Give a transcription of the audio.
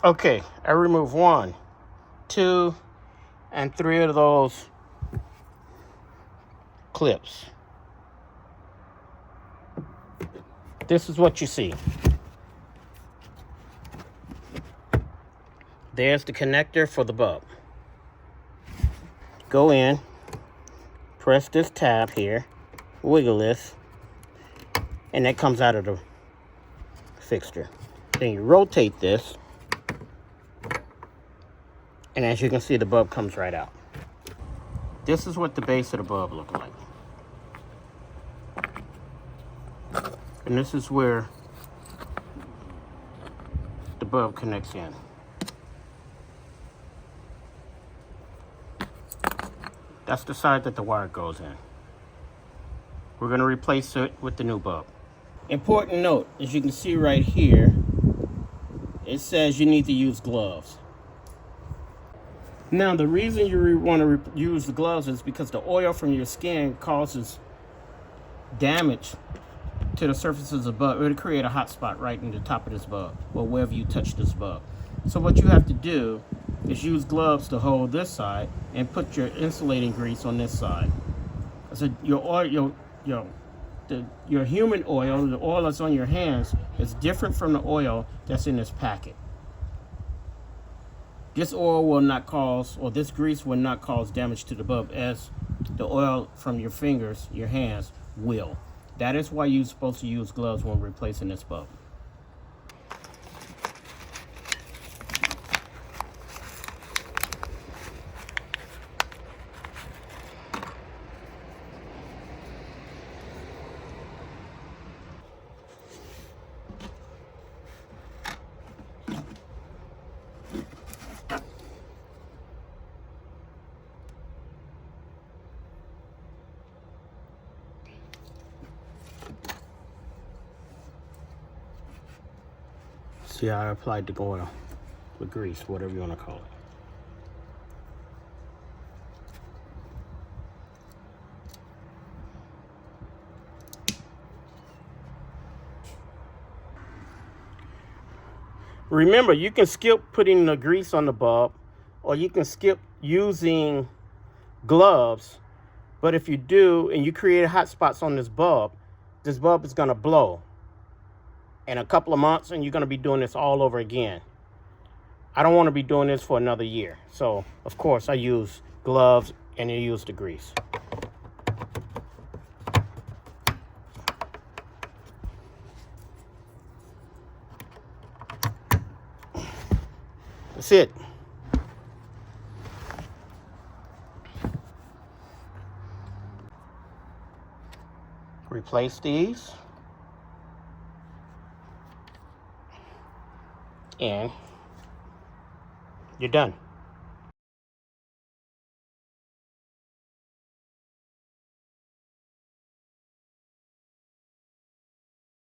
Okay, I removed 1, 2, and 3 of those clips. This is what you see. There's the connector for the bulb. Go in, press this tab here, wiggle this, and that comes out of the fixture. Then you rotate this, and as you can see, the bulb comes right out. This is what the base of the bulb looks like. And this is where the bulb connects in. That's the side that the wire goes in. We're going to replace it with the new bulb. Important note, as you can see right here, it says you need to use gloves. Now, the reason you want to use the gloves is because the oil from your skin causes damage to the surfaces of the bulb. It'll create a hot spot right in the top of this bulb, or wherever you touch this bulb. So what you have to do is use gloves to hold this side and put your insulating grease on this side. So your oil, your human oil, the oil that's on your hands, is different from the oil that's in this packet. This oil will not cause, or this grease will not cause damage to the bulb as the oil from your fingers, your hands, will. That is why you're supposed to use gloves when replacing this bulb. See how I applied the oil with grease, whatever you want to call it. Remember, you can skip putting the grease on the bulb, or you can skip using gloves. But if you do, and you create hot spots on this bulb is going to blow in a couple of months, and you're going to be doing this all over again. I don't want to be doing this for another year. So, of course, I use gloves and I use the grease. That's it. Replace these. And you're done.